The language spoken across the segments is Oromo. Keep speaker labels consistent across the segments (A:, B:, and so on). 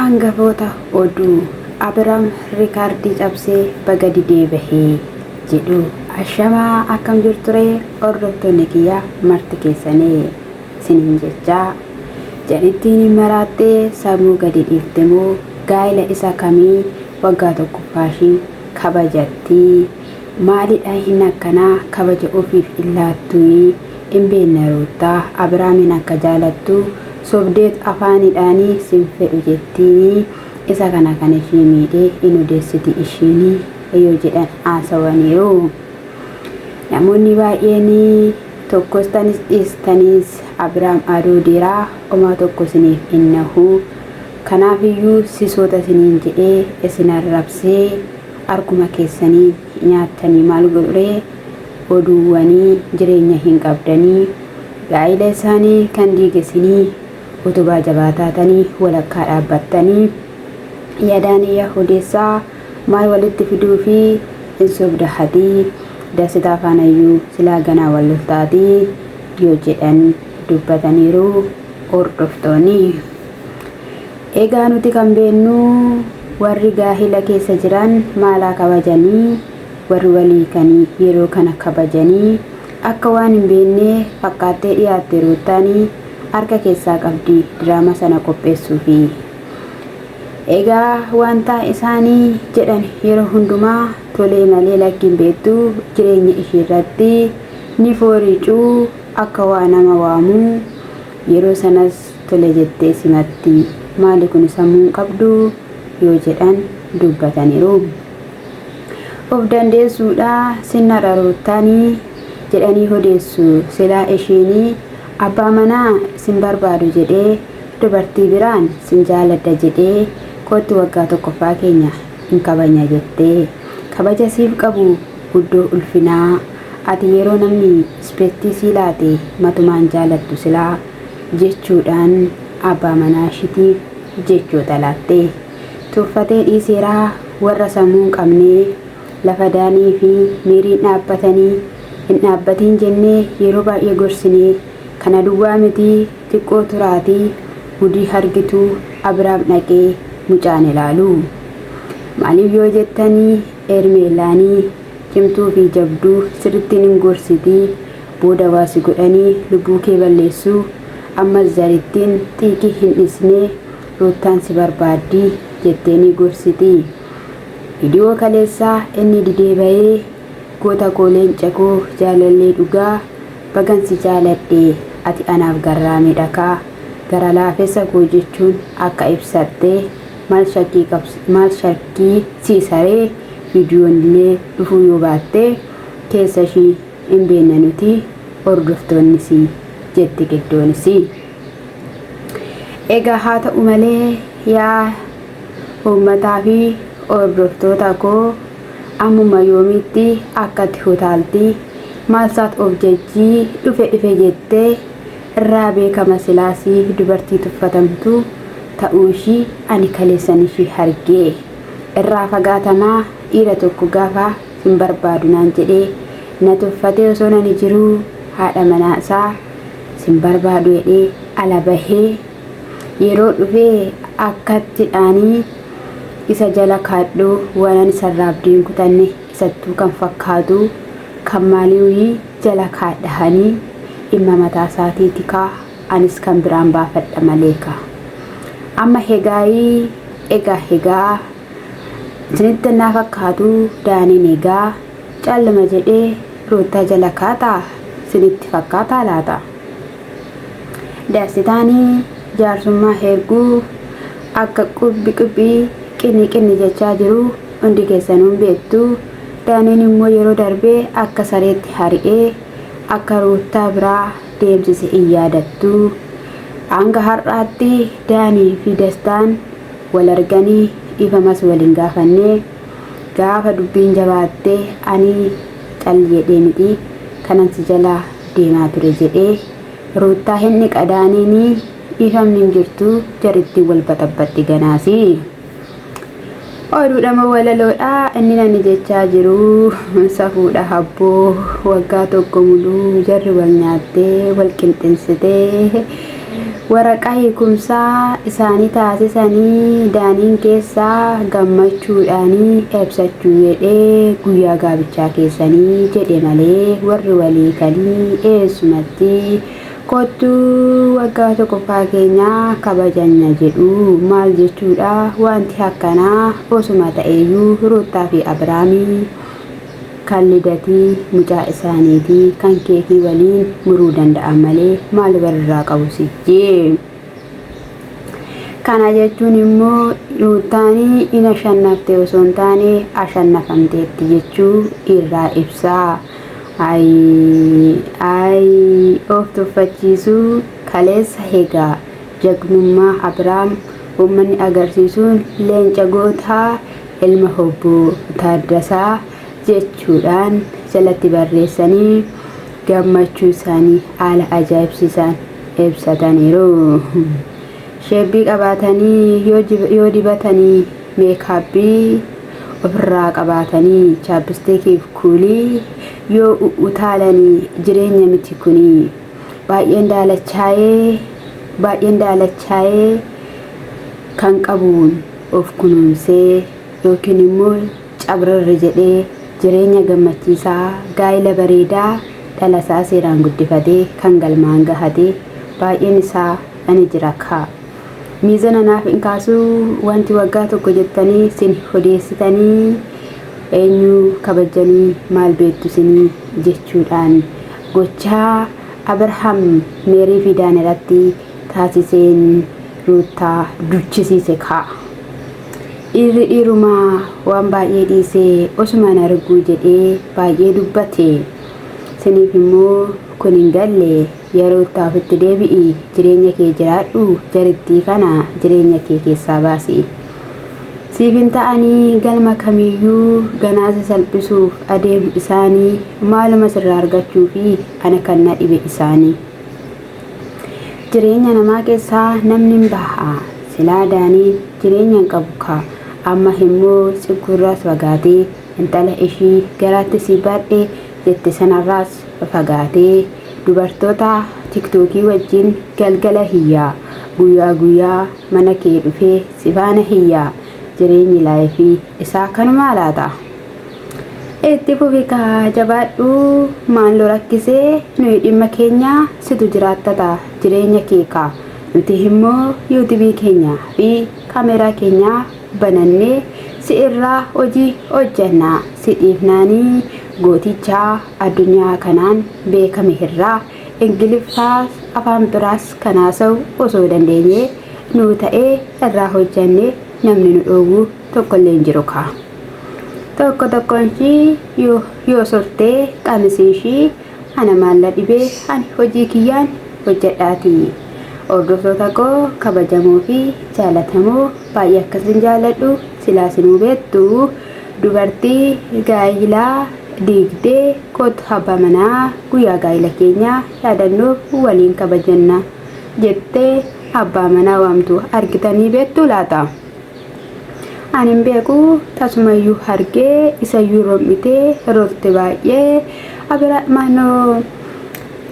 A: Aangafoota oduu Abiraam Riikaardii cabsee baga didee bahee jedhu ashamaa akkam jirture hordoftoonni kiyya marti keessanii siniin jechaa jedhittiin maraattee sammuu gadi dhiiftemoo gaa'ela isa kamii waggaa tokkoffaashii kabajatti maalidha hin akkanaa kabaja ofiif illaattuu hin beekne ruutaa Abiraamin akka jaalattu sobdeet afaanidhaanii sin fedhu jettiini isa kana kan ishii miidhee hin odeessiti ishiini yoo jedhan haasawaniiru. Namoonni baay'een tokkostanis dhiistanis Abiraam aduu diraa homaa tokko isiniif innahu kanaafiyyuu sisoota isiniin jedhee isin arrabsee arkuma keessanii nyaattanii maal godhuree oduuwwanii jireenya hin qabdanii gaa'ila isaanii kan diigesinii utubaa jabaataatanii walakkaa dhaabbattanii yaadaanii odeessaa maal walitti fiduu fi hin sobda hadii dasitaa faanayyuu silaa ganaa wal loltaatii yoo jedhan dubbataniiru hordoftoonni. Egaa nuti kan beennu warri gaa'ila keessa jiran maalaa kabajanii warri walii kanii yeroo kana kabajanii akka waan hin beekne fakkaattee dhiyaatte ruutaanii harka keessaa qabdi diraama sana qopheessuufi. Egaa wanta isaanii jedhan yeroo hundumaa tolee malee lakkiin beektu jireenya ishee irratti ni fooricuu akka waa nama waamuu yeroo sanas tole jettee simatti maali kun sammuu qabdu yoo jedhan dubbataniiru. Of dandeessuudha sinna dharuuttaanii jedhanii odeessu silaa isheenii abbaa manaa sin barbaadu jedhee dubartii biraan sin jaaladha jedhee kootti waggaa tokkoffaa keenya hin kabajna jettee kabaja siif qabu guddoo ulfinaa ati yeroo namni ispeettii sii laate matumaan jaalattu silaa jechuudhaan abbaa manaa ishitiif jechoota laatte tuffatee dhiiseeraa warra sammuu hin qabnee lafa daanii fi miiriin dhaabbatanii hin dhaabbatiin jennee yeroo baay'ee gorsinee kana duwwaa miti xiqqoo turaatii gudii hargituu Abiraam dhaqee mucaan ilaalu maaliif yoo jettanii ermeelaanii cimtuu fi jabduu sirrittiin hin gorsitii booda waasi godhanii lubbuu kee balleessuu ammas zarittiin xiiqii hin dhisnee ruutaan si barbaaddii jetteeni gorsitii. Viidiyoo kaleessaa inni didee bahee goota koo leenca koo jaalallee dhugaa bagansi jaaladhee ati anaaf garraa miidhagaa gara laafessa koo jechuun akka ibsattee maal shakkii siisaree viidiyoon illee dhufuu yoo baatte keessa ishii hin beekne nuti hordoftoonnis jetti giddoonis. Egaa haa ta'u malee yaa uummataa fi hordoftoota koo ammuma yoomitti akkatti hotaaltii maalsaat of jejjii dhufe jettee irraa beekama silaasii dubartii tuffatamtu ta'uu ishii ani kaleessan ishii argee irraa fagaatamaa dhiira tokko gaafa hin barbaadu naan jedhee na tuffatee osoo nani jiruu haadha manaa isaa sin barbaadu jedhee ala bahee yeroo dhufee akkatti dhaanii isa jala kaadhoo waan isarraa abdiin kutanne isattuu kan fakkaatu kan maaliiwii jala kaadhahanii dhimma mataa isaatiiti kaa anis kan biraan baafadha maleeka amma egaa isinitti naa fakkaatu daaniin egaa calluma jedhee roottaa jala kaataa isinitti fakkaataa laata daasitaanii jaarsummaa heerguu akka qubbii qinni jechaa jiru hundi keessanuun beektu. Daaniin immoo yeroo darbee akka sareetti hari'ee akka ruuttaa biraa deemsise hin yaadattu. Hanga har'aatti daanii fi dastaan wal arganii dhiifamas waliin gaafannee gaafa dubbiin jabaattee ani cal jedhee miti kanan si jalaa deemaa ture jedhee ruuttaa hin dhiqadaaniini dhiifamni hin jirtu jaritti wal baxabbatti ganaasi. Oduudhama walaloodha inni nani jechaa jiru safuudha habboo waggaa tokko muluu jarri wal nyaattee wal qinxinsitee waraqaa hiikumsaa isaanii taasisanii daaniin keessaa gammachuudhaanii ibsachuu jedhee guyyaa gaabichaa keessanii jedhe malee warri walii kanii eessumatti kottuu waggaa tokkoffaa keenyaa kabajanna jedhu maal jechuudha. Wanti akkanaa osuma ta'eeyyuu Ruutaa fi Abiraamii kan lidatii mucaa isaaniitii kan keekii waliin muruu danda'an malee maal walirraa qabu sijjee. Kana jechuun immoo Ruutaanii in ashannafte osoo hin taane ashannafamteetti jechuu irraa ibsaa. Of tuffachiisuu kaleessa heegaa jagnummaa Abiraam uummanni agarsiisuun leenca gootaa ilma Hobboo Taaddasaa jechuudhaan jalatti barreessanii gammachuu isaanii haala ajaa'ibsiisaan ibsataniiru. Sheebbii qabaatanii yoo dibatanii meekaapbii ofirraa qabaatanii chaapistikiif kuulii yoo utaalanii jireenya miti kunii baay'een daalachaa'ee kan qabuun of kunuunsee yookiin immoo cabrarra jedhee jireenya gammachiisaa gaa'ila bareedaa dhalasaa seeraan guddifatee kan galmaan gahatee baay'een isaa ani jira kaa. Miizana naaf hin kaasuu wanti waggaa tokko jettanii sin odeessitanii eenyu kabajanii maal beektu sinii jechuudhaan gochaa Abrahaam Meerii fi Daan irratti taasiseen Ruutaa duchisiise kaa. Dhiirumaa waan baay'ee dhiisee osumaan arguu jedhee baay'ee dubbate. Siniif immoo kun hin galle yeroo taafitti deebi'i jireenya kee jiraadhu jarittii kana jireenya kee keessaa baasi. Siif hin ta'anii galma kamiyyuu ganaasa salphisuuf adeemu isaanii maaluma sirraa argachuu fi ana kan na dhibe isaanii. Jireenya namaa keessaa namni hin baha silaa Daaniin jireenya hin qabu kaa. Amma immoo sigurraas fagaatee intala ishii garaatti si baadhee jette sanarraas fagaatee dubartoota tiktookii wajjin galgala hiyyaa guyyaa mana kee dhufee si faana hiyyaa jireenyi laayifii isaa kanuma laata. Itti fufikaa jabaadhu maal rakkisee nuyi dhimma keenya situ jiraattata jireenya kee kaa. Nuti immoo yuutubii keenya fi kaameraa keenya banannee si irraa hojii hojjannaa si dhiifnaanii gootichaa addunyaa kanaan beekame irraa ingiliffaas afaan biraas kanaasa'u osoo dandeenye nuu ta'ee irraa hojjanne namni nu dhoowwu tokkollee hin jiru kaa. Tokkoon ishii yoo sortee qamisii ishii ana maalla dhibee ani hojii kiyyaan hojjedhaati. Hordoftoota koo kabajamoo fi jaalatamoo baay'ee akkasiin jaaladhu silaa sinuu beektu dubartii gaa'ilaa diigdee kootu abbaa manaa guyyaa gaa'ila keenyaa yaadannoof waliin kabajanna jettee abbaa manaa waamtu argitanii beektu laata. Ani hin beeku tasumayyuu argee isayyuu rom'itee roorte baay'ee Abiraam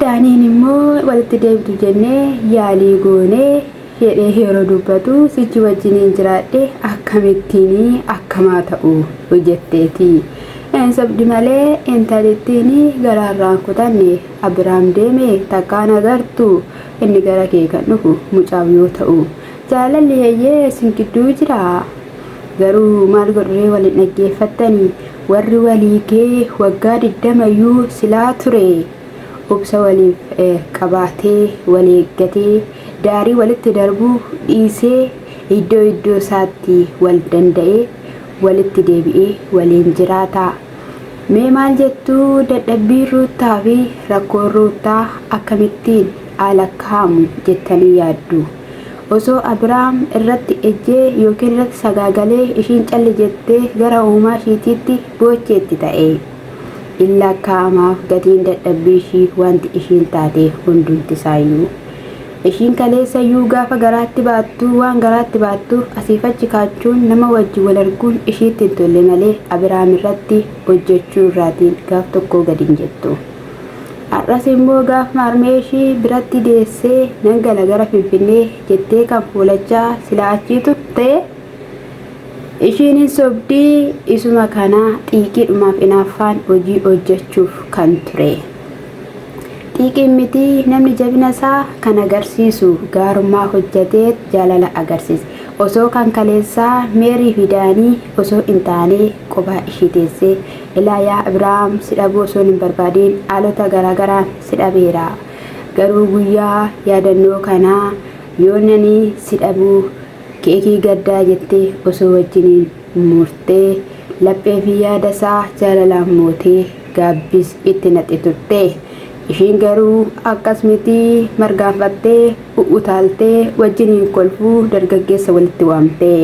A: Daaniin immoo walitti deebitu jennee yaalii goonee jedhee yeroo dubbatu sichi wajjiniin jiraadhe akkamittiin akkamaa ta'u hojjetteeti. Sabdi malee intalittiin garaarraan kutanne Abiraam deeme takkaan agartu inni gara kee kan dhufu mucaaf yoo ta'u jaalalli heeyyee sin gidduu jira. Garuu maal godhuree waliin dhaggeeffattanii warri walii kee waggaa 20 silaa ture. Obsa waliif qabaatee waleeggatee daarii walitti darbuu dhiisee iddoo isaatti wal danda'ee walitti deebi'ee waliin jiraata. Mee maal jettuu dadhabbii Ruutaa fi rakkoon Ruutaa akkamittiin haala kaamu jettanii yaaddu. Osoo Abiraam irratti ejjee yookiin irratti sagaagalee ishiin calli jettee gara uumaa ishiitiitti boocheetti ta'e. Illa kaamaaf gatiin dadhabbii ishii wanti ishiin taate hundumti isaayyuu. Ishiin kaleessayyuu gaafa garaatti baattuu waan garaatti baattuuf asiif achi kaachuun nama wajji wal arguun ishiitti hin tolle malee Abiraam irratti hojjechuu irraatiin gaaf tokkoo gadi hin jettu. har'as immoo gaaf maarmee ishii biratti deessee nan gala gara Finfinnee jettee kan fuulachaa silaa achii turte ishiin hin sobdii isuma kanaa xiiqiidhumaaf inaaffaan hojii hojjechuuf kan ture. Xiiqiin miti namni jabina isaa kan agarsiisu gaarummaa hojjetee jaalala agarsiisa. Osoo kan kaleessaa meerii fi daanii osoo hin taane kophaa ishii teessee ilaa yaa Abiraam si dhabuu osoo hin barbaadiin haalota garaagaraan si dhabeera. Garuu guyyaa yaadannoo kanaa yoo nani si dhabuu keekii gaddaa jettee osoo wajjiniin murtee laphee fi yaada isaa jaalalaan mootee gaabbis itti naqxe turte. Ishiin garuu akkas miti margaanfattee utaaltee wajjiniin kolfuu dargaggeessa walitti waamtee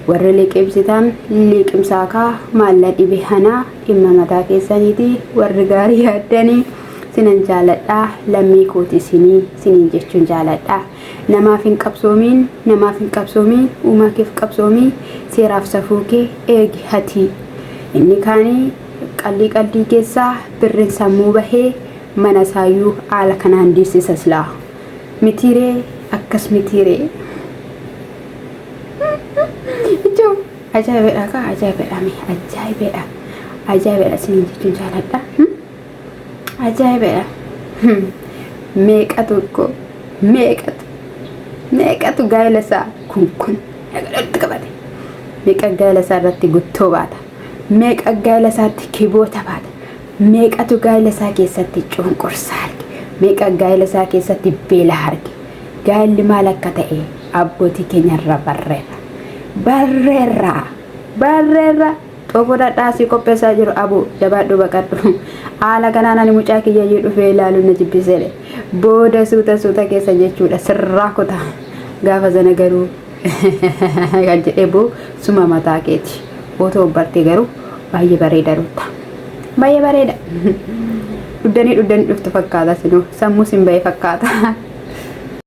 A: warra liqimsitan liqimsaakaa maalla dhibe hanaa dhimma mataa keessaniiti warri gaarii yaaddanii sinan jaaladhaa lammii kooti siniin jechuun jaaladhaa namaaf hin qabsoomiin uumaa keef qabsoomii seeraaf safuu kee eegi hatii inni kaanii qallii keessaa birrin sammuu bahee mana saayyuu haala kanaan diisisa silaa mitiiree akkas mitiiree ijoo ajaa'ibeedha kaa ajaa'ibeedha siniin jechuun jaaladha ajaa'ibeedha meeqatu gaa'ela isaa kun dhagatti qabate meeqa gaa'ela isaa irratti guttoo baata meeqa gaa'ela isaatti kiboota baata meeqatu gaa'ela isaa keessatti cunqursaa arge meeqa gaa'ela isaa keessatti beela arge gaa'elli maal akka ta'e abbootii keenyarra barreerra xoofoo dhadhaasii qopheessaa jiru aboo jabaadhu baqadhu haala kanaan ani mucaa kiyyaayyuu dhufee ilaaluun na jibbiseedhe booda suuta keessa jechuudha sirraa kutaa gaafa sana garuu kan jedhee boo suma mataa keeti otoo bartee garuu baay'ee bareeda ruuta. Baay'ee bareeda. Dhuddanii dhuftu fakkaata sinuu sammuu sin ba'e fakkaata.